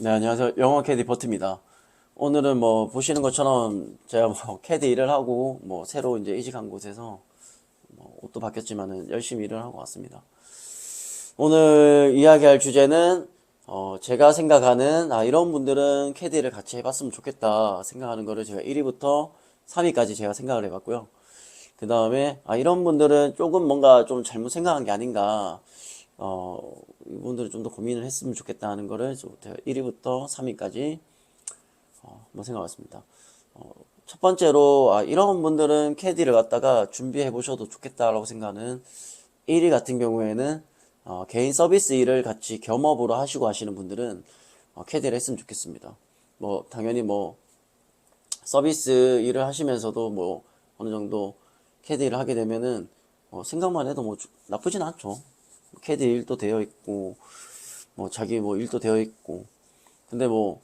네, 안녕하세요. 영어 캐디 버트입니다. 오늘은 뭐 보시는 것처럼 제가 뭐 캐디 일을 하고 뭐 새로 이제 이직한 곳에서 뭐 옷도 바뀌었지만은 열심히 일을 하고 왔습니다. 오늘 이야기할 주제는 제가 생각하는 이런 분들은 캐디를 같이 해봤으면 좋겠다 생각하는 거를 제가 1위부터 3위까지 제가 생각을 해봤고요. 그 다음에 이런 분들은 조금 뭔가 좀 잘못 생각한 게 아닌가 이분들은 좀 더 고민을 했으면 좋겠다 하는 거를 제가 1위부터 3위까지 한번 생각해봤습니다. 첫 번째로 이런 분들은 캐디를 갖다가 준비해 보셔도 좋겠다라고 생각하는 1위 같은 경우에는 개인 서비스 일을 같이 겸업으로 하시고 하시는 분들은 캐디를 했으면 좋겠습니다. 뭐 당연히 뭐 서비스 일을 하시면서도 뭐 어느 정도 캐디 일을 하게 되면은 생각만 해도 뭐 나쁘진 않죠. 캐디 일도 되어 있고 뭐 자기 뭐 일도 되어 있고 근데 뭐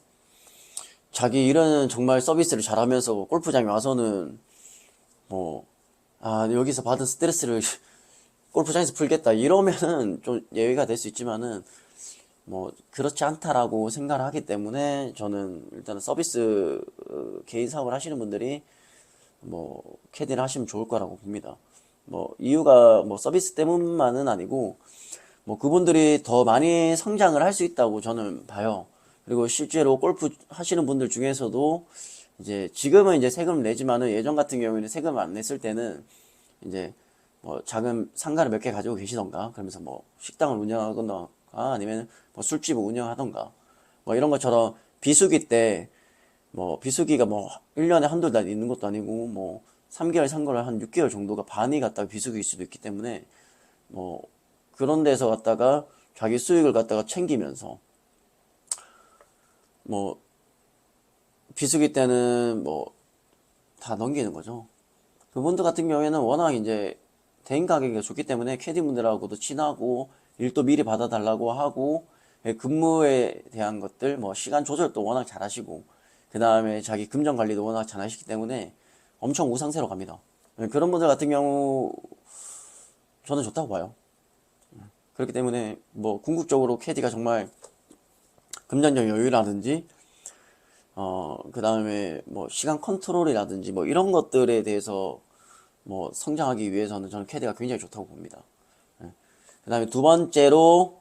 자기 일은 정말 서비스를 잘하면서 골프장에 와서는 뭐 여기서 받은 스트레스를 골프장에서 풀겠다 이러면은 좀 예외가 될 수 있지만은 뭐 그렇지 않다라고 생각을 하기 때문에 저는 일단은 서비스 개인 사업을 하시는 분들이 뭐 캐디를 하시면 좋을 거라고 봅니다. 뭐 이유가 뭐 서비스 때문만은 아니고 뭐 그분들이 더 많이 성장을 할 수 있다고 저는 봐요. 그리고 실제로 골프 하시는 분들 중에서도 이제 지금은 이제 세금을 내지만은 예전 같은 경우에는 세금을 안 냈을 때는 이제 뭐 작은 상가를 몇 개 가지고 계시던가 그러면서 뭐 식당을 운영하거나 아니면 뭐 술집을 운영하던가 뭐 이런 것처럼 비수기 때 뭐 비수기가 뭐 1년에 한두 달 있는 것도 아니고 뭐 3개월, 3개월, 한 6개월 정도가 반이 갔다가 비수기일 수도 있기 때문에 뭐 그런 데서 갖다가 자기 수익을 갖다가 챙기면서 뭐 비수기 때는 뭐 다 넘기는 거죠. 그분들 같은 경우에는 워낙 이제 대인 가격이 좋기 때문에 캐디분들하고도 친하고 일도 미리 받아달라고 하고 근무에 대한 것들 뭐 시간 조절도 워낙 잘하시고 그 다음에 자기 금전 관리도 워낙 잘하시기 때문에 엄청 우상세로 갑니다. 그런 분들 같은 경우 저는 좋다고 봐요. 그렇기 때문에 뭐 궁극적으로 캐디가 정말 금전적 여유라든지 그 다음에 뭐 시간 컨트롤이라든지 뭐 이런 것들에 대해서 뭐 성장하기 위해서는 저는 캐디가 굉장히 좋다고 봅니다. 그 다음에 두 번째로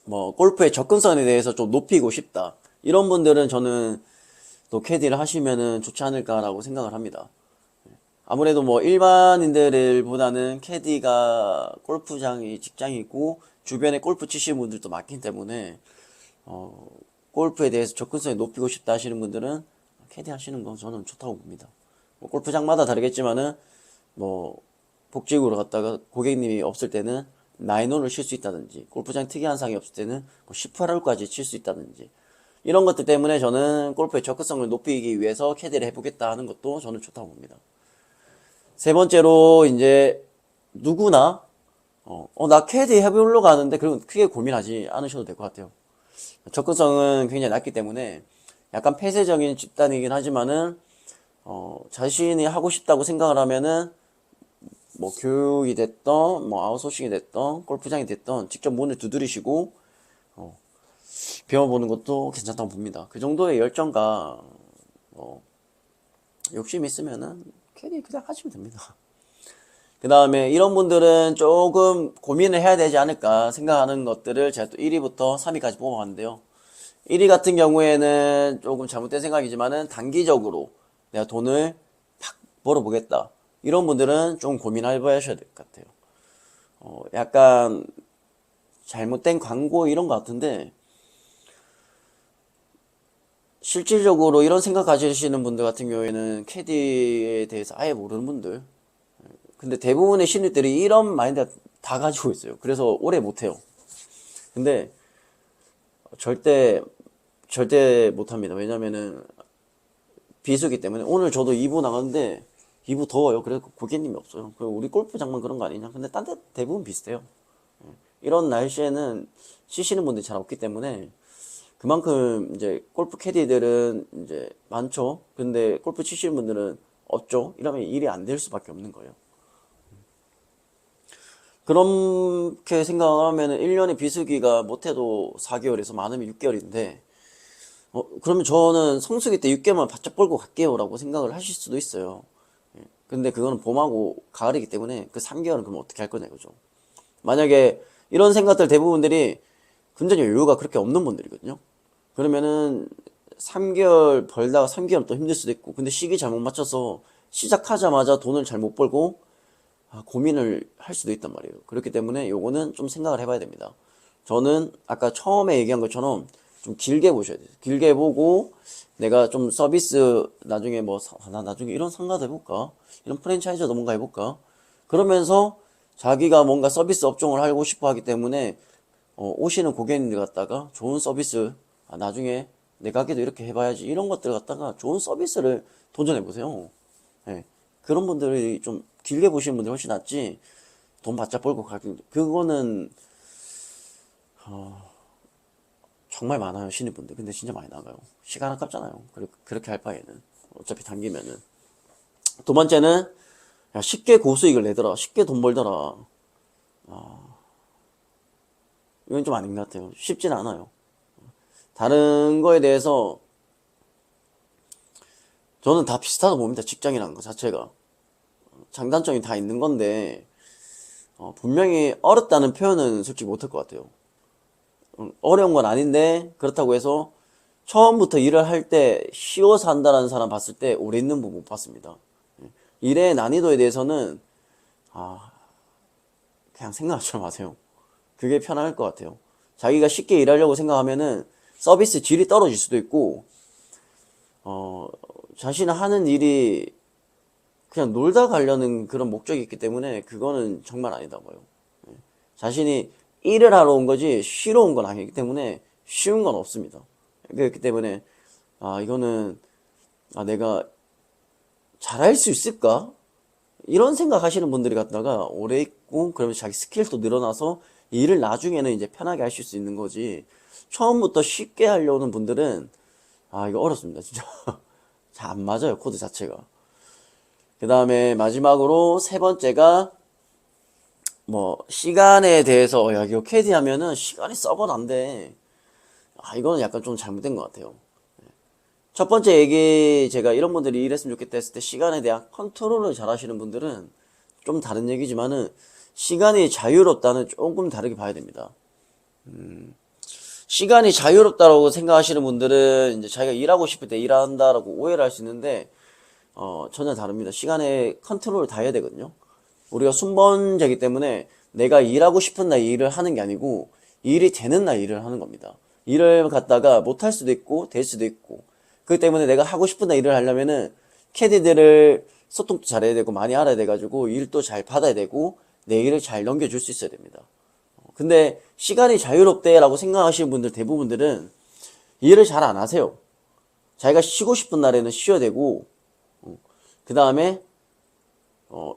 뭐 골프의 접근성에 대해서 좀 높이고 싶다. 이런 분들은 저는 또 캐디를 하시면은 좋지 않을까라고 생각을 합니다. 아무래도 뭐 일반인들을 보다는 캐디가 골프장이 직장이 있고 주변에 골프 치시는 분들도 많기 때문에 골프에 대해서 접근성이 높이고 싶다 하시는 분들은 캐디 하시는 거 저는 좋다고 봅니다. 뭐 골프장마다 다르겠지만은 뭐 복직으로 갔다가 고객님이 없을 때는 나인홀을 칠 수 있다든지 골프장 특이한 상이 없을 때는 뭐 18홀까지 칠 수 있다든지 이런 것들 때문에 저는 골프의 접근성을 높이기 위해서 캐디를 해보겠다 하는 것도 저는 좋다고 봅니다. 세 번째로 이제 누구나 나 캐디 해보려고 하는데 그건 크게 고민하지 않으셔도 될 것 같아요. 접근성은 굉장히 낮기 때문에 약간 폐쇄적인 집단이긴 하지만은 자신이 하고 싶다고 생각을 하면은 뭐 교육이 됐던 뭐 아웃소싱이 됐던 골프장이 됐던 직접 문을 두드리시고 배워보는 것도 괜찮다고 봅니다. 그 정도의 열정과 욕심이 있으면은 캐디 그냥 하시면 됩니다. 그 다음에 이런 분들은 조금 고민을 해야 되지 않을까 생각하는 것들을 제가 또 1위부터 3위까지 뽑아봤는데요. 1위 같은 경우에는 조금 잘못된 생각이지만은 단기적으로 내가 돈을 팍 벌어보겠다. 이런 분들은 좀 고민해 보셔야 될 것 같아요. 약간 잘못된 광고 이런 것 같은데 실질적으로 이런 생각 가지시는 분들 같은 경우에는 캐디에 대해서 아예 모르는 분들 근데 대부분의 신입들이 이런 마인드 다 가지고 있어요. 그래서 오래 못해요. 근데 절대 못합니다. 왜냐면은 비수기 때문에 오늘 저도 2부 나갔는데 2부 더워요. 그래서 고객님이 없어요. 그리고 우리 골프장만 그런 거 아니냐? 근데 딴 데 대부분 비슷해요. 이런 날씨에는 치시는 분들이 잘 없기 때문에 그만큼 이제 골프 캐디들은 이제 많죠. 근데 골프 치시는 분들은 없죠. 이러면 일이 안 될 수밖에 없는 거예요. 그렇게 생각을 하면은 1년에 비수기가 못해도 4개월에서 많으면 6개월인데 그러면 저는 성수기 때 6개월만 바짝 벌고 갈게요라고 생각을 하실 수도 있어요. 예. 근데 그거는 봄하고 가을이기 때문에 그 3개월은 그럼 어떻게 할 거냐 이거죠. 만약에 이런 생각들 대부분들이 금전적 여유가 그렇게 없는 분들이거든요. 그러면은 3개월 벌다가 3개월 또 힘들 수도 있고, 근데 시기 잘못 맞춰서 시작하자마자 돈을 잘못 벌고 고민을 할 수도 있단 말이에요. 그렇기 때문에 요거는 좀 생각을 해봐야 됩니다. 저는 아까 처음에 얘기한 것처럼 좀 길게 보셔야 돼요. 길게 보고 내가 좀 서비스 나중에 나 나중에 이런 상가도 해볼까? 이런 프랜차이즈도 뭔가 해볼까? 그러면서 자기가 뭔가 서비스 업종을 하고 싶어 하기 때문에 오시는 고객님들 갖다가 좋은 서비스, 나중에 내 가게도 이렇게 해봐야지, 이런 것들 갖다가 좋은 서비스를 도전해 보세요. 예. 그런 분들이 좀 길게 보시는 분들이 훨씬 낫지, 돈 바짝 벌고 가기, 그거는 정말 많아요, 신입분들. 근데 진짜 많이 나가요. 시간 아깝잖아요. 그렇게 할 바에는. 어차피 당기면은. 두 번째는, 야, 쉽게 고수익을 내더라. 쉽게 돈 벌더라. 이건 좀 아닌 것 같아요. 쉽진 않아요. 다른 거에 대해서 저는 다 비슷하다고 봅니다. 직장이라는 거 자체가. 장단점이 다 있는 건데, 분명히 어렵다는 표현은 솔직히 못할 것 같아요. 어려운 건 아닌데, 그렇다고 해서 처음부터 일을 할 때 쉬워서 한다는 사람 봤을 때 오래 있는 분 못 봤습니다. 일의 난이도에 대해서는, 그냥 생각처럼 하세요. 그게 편할 것 같아요. 자기가 쉽게 일하려고 생각하면은 서비스 질이 떨어질 수도 있고, 자신이 하는 일이 그냥 놀다 가려는 그런 목적이 있기 때문에 그거는 정말 아니다 봐요. 자신이 일을 하러 온 거지 쉬러 온 건 아니기 때문에 쉬운 건 없습니다. 그렇기 때문에 이거는 내가 잘할 수 있을까? 이런 생각 하시는 분들이 갖다가 오래 있고 그러면 자기 스킬도 늘어나서 일을 나중에는 이제 편하게 하실 수 있는 거지, 처음부터 쉽게 하려는 분들은 이거 어렵습니다 진짜. 잘 안 맞아요, 코드 자체가. 그 다음에 마지막으로 세 번째가 시간에 대해서, 야, 이거 캐디 하면은 시간이 썩어는 안 돼. 이거는 약간 좀 잘못된 것 같아요. 첫 번째 얘기, 제가 이런 분들이 이랬으면 좋겠다 했을 때 시간에 대한 컨트롤을 잘 하시는 분들은 좀 다른 얘기지만은, 시간이 자유롭다는 조금 다르게 봐야 됩니다. 시간이 자유롭다고 생각하시는 분들은 이제 자기가 일하고 싶을 때 일한다라고 오해를 할 수 있는데, 전혀 다릅니다. 시간에 컨트롤을 다 해야 되거든요. 우리가 순번제이기 때문에 내가 일하고 싶은 날 일을 하는 게 아니고 일이 되는 날 일을 하는 겁니다. 일을 갖다가 못할 수도 있고 될 수도 있고, 그렇기 때문에 내가 하고 싶은 날 일을 하려면은 캐디들을 소통도 잘해야 되고 많이 알아야 돼가지고 일도 잘 받아야 되고 내 일을 잘 넘겨줄 수 있어야 됩니다. 근데 시간이 자유롭대라고 생각하시는 분들 대부분들은 일을 잘 안 하세요. 자기가 쉬고 싶은 날에는 쉬어야 되고, 그 다음에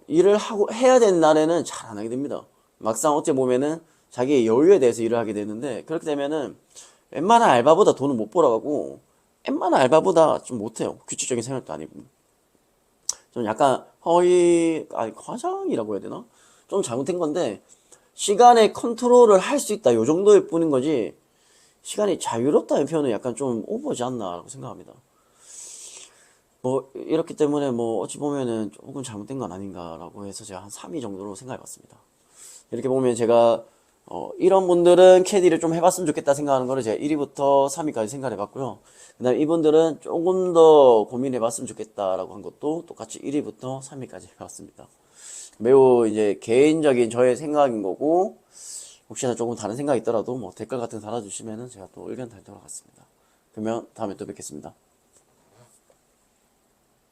일을 해야 되는 날에는 잘 안 하게 됩니다. 막상 어찌 보면은 자기의 여유에 대해서 일을 하게 되는데, 그렇게 되면은 웬만한 알바보다 돈을 못 벌어가고 웬만한 알바보다 좀 못해요. 규칙적인 생활도 아니고. 좀 약간 과장이라고 해야 되나? 좀 잘못된 건데, 시간의 컨트롤을 할 수 있다 요 정도일 뿐인 거지, 시간이 자유롭다는 표현은 약간 좀 오버지 않나라고 생각합니다. 이렇기 때문에 어찌 보면은 조금 잘못된 건 아닌가라고 해서 제가 한 3위 정도로 생각해 봤습니다. 이렇게 보면 제가 이런 분들은 캐디를 좀 해봤으면 좋겠다 생각하는 거를 제가 1위부터 3위까지 생각해 봤고요. 그 다음에 이분들은 조금 더 고민해 봤으면 좋겠다라고 한 것도 똑같이 1위부터 3위까지 해봤습니다. 매우 이제 개인적인 저의 생각인 거고, 혹시나 조금 다른 생각이 있더라도 댓글 같은 거 달아주시면은 제가 또 의견 달도록 하겠습니다. 그러면 다음에 또 뵙겠습니다.